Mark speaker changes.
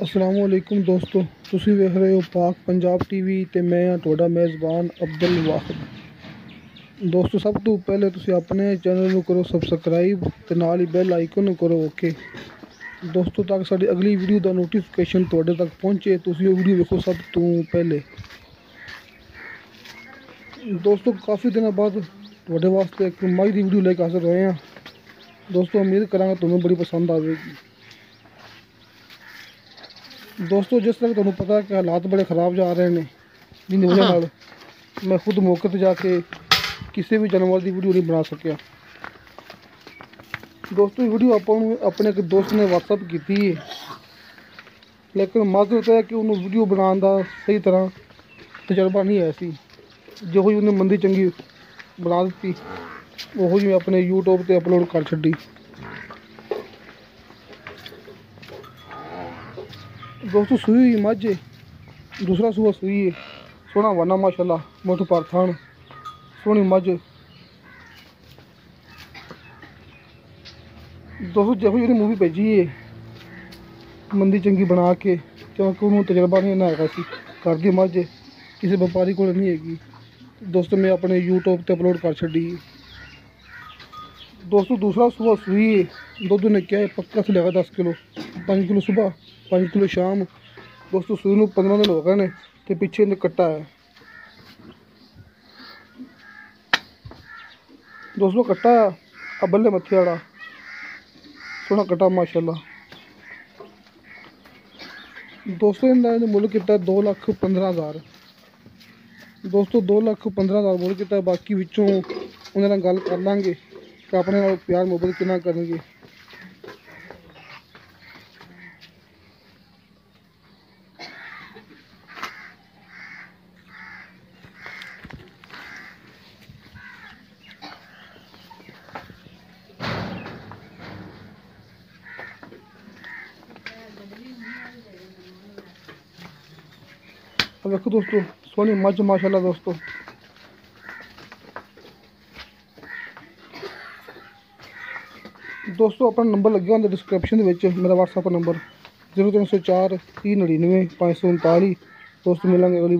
Speaker 1: अस्सलाम वालेकुम दोस्तों, ਤੁਸੀਂ ਵੇਖ ਰਹੇ ਹੋ ਪਾਕ ਪੰਜਾਬ ਟੀਵੀ ਤੇ ਮੈਂ ਹਾਂ ਤੁਹਾਡਾ ਮੇਜ਼ਬਾਨ ਅਬਦੁਲ ਵਾਹਿਦ। ਦੋਸਤੋ, ਸਭ ਤੋਂ ਪਹਿਲੇ ਤੁਸੀਂ ਆਪਣੇ ਚੈਨਲ ਨੂੰ ਕਰੋ ਸਬਸਕ੍ਰਾਈਬ ਤੇ ਨਾਲ ਹੀ ਬੈਲ ਆਈਕਨ ਨੂੰ ਕਰੋ ਓਕੇ ਦੋਸਤੋ, ਤਾਂ ਕਿ ਸਾਡੀ ਅਗਲੀ ਵੀਡੀਓ ਦਾ ਨੋਟੀਫਿਕੇਸ਼ਨ ਤੁਹਾਡੇ ਤੱਕ ਪਹੁੰਚੇ। ਤੁਸੀਂ ਉਹ ਵੀਡੀਓ ਵੇਖੋ ਸਭ ਤੋਂ ਪਹਿਲੇ। ਦੋਸਤੋ, ਕਾਫੀ ਦਿਨਾਂ ਬਾਅਦ ਤੁਹਾਡੇ ਵਾਸਤੇ ਇੱਕ ਮਾਈ ਦੀ ਵੀਡੀਓ ਲੈ ਕੇ ਹਾਜ਼ਰ ਹੋਏ ਹਾਂ। ਦੋਸਤੋ, ਉਮੀਦ ਕਰਾਂਗਾ ਤੁਹਾਨੂੰ ਬੜੀ ਪਸੰਦ ਆਵੇਗੀ। ਦੋਸਤੋ, ਜਿਸ ਤਰ੍ਹਾਂ ਤੁਹਾਨੂੰ ਪਤਾ ਕਿ ਹਾਲਾਤ ਬੜੇ ਖ਼ਰਾਬ ਜਾ ਰਹੇ ਨੇ, ਜਿੰਨੀ ਵਜ੍ਹਾ ਨਾਲ ਮੈਂ ਖੁਦ ਮੌਕੇ 'ਤੇ ਜਾ ਕੇ ਕਿਸੇ ਵੀ ਜਾਨਵਰ ਦੀ ਵੀਡੀਓ ਨਹੀਂ ਬਣਾ ਸਕਿਆ। ਦੋਸਤੋ, ਇਹ ਵੀਡੀਓ ਆਪਾਂ ਨੂੰ ਆਪਣੇ ਇੱਕ ਦੋਸਤ ਨੇ WhatsApp ਕੀਤੀ ਹੈ, ਲੇਕਿਨ ਮਾਜ਼ਰਤ ਹੈ ਕਿ ਉਹਨੂੰ ਵੀਡੀਓ ਬਣਾਉਣ ਦਾ ਸਹੀ ਤਰ੍ਹਾਂ ਤਜਰਬਾ ਨਹੀਂ ਆਇਆ ਸੀ। ਜਿਹੋ ਜਿਹੀ ਉਹਨੇ ਮੰਦੀ ਚੰਗੀ ਬਣਾ ਦਿੱਤੀ, ਉਹੋ ਜਿਹੀ ਆਪਣੇ YouTube 'ਤੇ ਅਪਲੋਡ ਕਰ ਛੱਡੀ। ਦੋਸਤੋ, ਸੂਈ हुई मझ है, दूसरा सूआ सूई है, सोहना वाना माशाल्लाह, मोटू पारथान, सोहनी मझ। दोस्तों, जो जी मूवी भेजी है मंदी चंगी बना के, क्योंकि उन्होंने तजर्बा नहीं ना है घर की मझ किसी व्यापारी को नहीं हैगी। दोस्तों, मैं अपने YouTube पर अपलोड कर छड़ी। दोस्तों, दूसरा सूआ सूई है, दुध ने क्या है पक्का से लगा 10 किलो, 5 किलो सुबह 5 किलो शाम। दोस्तों, सूई में 15 दिन हो गए ने ते पिछे ने कट्टा है। दोस्तों, कट्टा अबले मत्थे वाला सोहना कट्टा माशाल्लाह। दोस्तों, इन्होंने मुल किया 2,15,000। दोस्तों, 2,15,000 मुल किया। बाकी विचों उन्होंने गल कर लांगे कि अपने नाल प्यार मुहब्बत कितना करेंगे। देखो दोस्तों, सोहनी मझ माशाल्लाह। दोस्तों, अपना नंबर लगे होंगे डिस्क्रिप्शन में, मेरा WhatsApp नंबर 0304 399 539। दोस्तों, मिलेंगे अगली